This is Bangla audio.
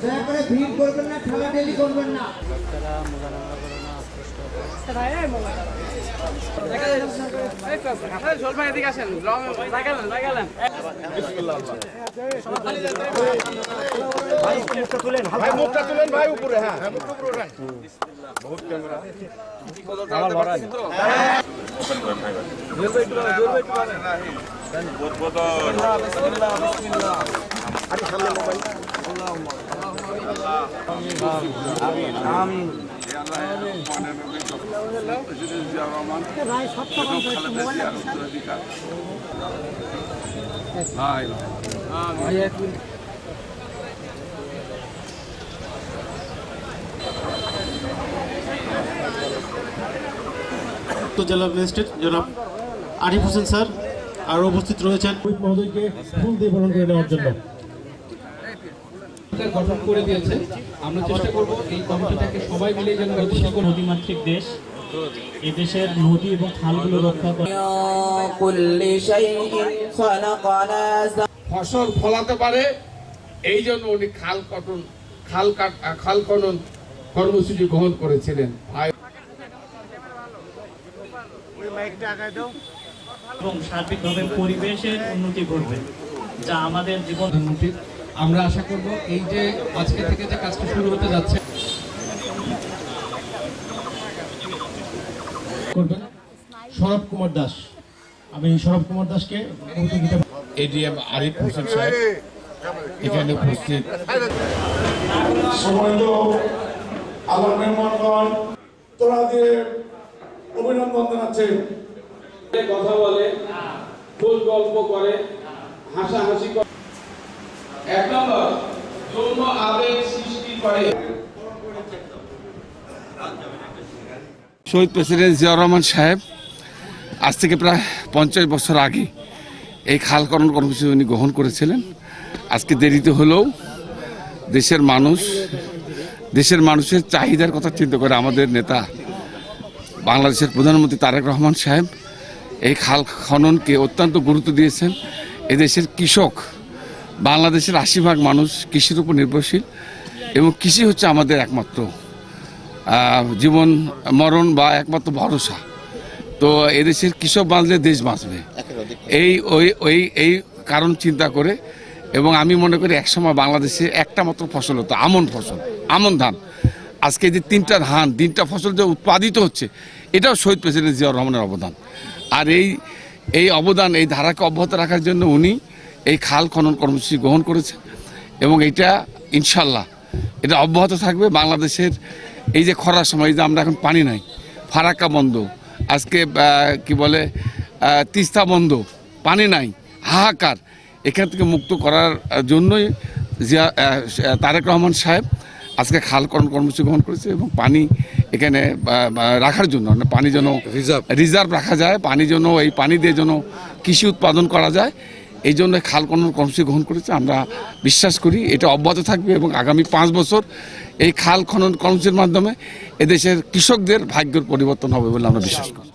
দয়া করে ভিড় করবেন না, ঠেলাঠেলি করবেন না। ভাই মুখটা তুলেন ভাই উপরে, হ্যাঁ বহুত ক্যামেরা জেলা ম্যাজিস্ট্রেট জনাব আরিফ হোসেন স্যার আর উপস্থিত রয়েছেন মহোদয়কে ফুল দিয়ে বরণ করে নেওয়ার জন্য গঠন করে দিয়েছে। আমরা চেষ্টা করব এই কমিটিটাকে সবাই মিলে যেন গতিশীল নদীমাতৃক দেশ, এই দেশের নদী এবং খালগুলো রক্ষা করে ফসল ফলাতে পারে, এই জন্য উনি খাল খনন কর্মসূচি গ্রহণ করেছিলেন এবং সার্বিকভাবে পরিবেশের উন্নতি ঘটবে, যা আমাদের জীবন। আমরা আশা করব এই যে আজকে থেকে যে কাজটা শুরু হতে যাচ্ছে করবেন সরব কুমার দাস। আমি সরব কুমার দাসকে এডিএম আরিফ হোসেন সাহেব এখানে উপস্থিত। সম্মানিত আল্লাহ মেহমানগণ, তোরা দিয়ে অভিনন্দন জানাচ্ছে। কথা বলে, ফুল গল্প করে, হাসাহাসি করে, এক নম্বর যৌন আবেগ সৃষ্টি করে। শহীদ প্রেসিডেন্ট জিয়াউর রহমান সাহেব আজ থেকে প্রায় 50 বছর আগে এই খাল খনন কর্মসূচি উনি গ্রহণ করেছিলেন। আজকে দেরিতে হলেও দেশের মানুষের চাহিদার কথা চিন্তা করে আমাদের নেতা বাংলাদেশের প্রধানমন্ত্রী তারেক রহমান সাহেব এই খাল খননকে অত্যন্ত গুরুত্ব দিয়েছেন। এদেশের কৃষক, বাংলাদেশের 80% মানুষ কৃষির উপর নির্ভরশীল এবং কৃষি হচ্ছে আমাদের একমাত্র জীবন মরণ বা একমাত্র ভরসা। তো এদেশের কৃষক বাঁচলে দেশ বাঁচবে, এই কারণ চিন্তা করে। এবং আমি মনে করি একসময় বাংলাদেশে একটা মাত্র ফসল হতো, আমন ধান। আজকে যে তিনটা ফসল যে উৎপাদিত হচ্ছে, এটাও শহীদ প্রেসিডেন্ট জিয়াউর রহমানের অবদান। আর এই অবদান, এই ধারাকে অব্যাহত রাখার জন্য উনি এই খাল খনন কর্মসূচি গ্রহণ করেছেন এবং এটা ইনশাল্লাহ এটা অব্যাহত থাকবে। বাংলাদেশের এই যে খরার সময়, যে আমরা এখন পানি নাই, ফারাক্কা বন্ধ, আজকে কি বলে তিস্তা বন্ধ, পানি নাই, হাহাকার, এখান থেকে মুক্ত করার জন্যই তারেক রহমান সাহেব আজকে খাল খনন কর্মসূচি গ্রহণ করেছে এবং পানি এখানে রাখার জন্য, পানি যেন রিজার্ভ রাখা যায়, পানি যেন এই পানি দিয়ে যেন কৃষি উৎপাদন করা যায়, এই জন্য খাল খনন কর্মসূচি গ্রহণ করেছে। আমরা বিশ্বাস করি এটা অব্যাহত থাকবে এবং আগামী 5 বছর এই খাল খনন কর্মসূচির মাধ্যমে এদেশের কৃষকদের ভাগ্যের পরিবর্তন হবে বলে আমরা বিশ্বাস করি।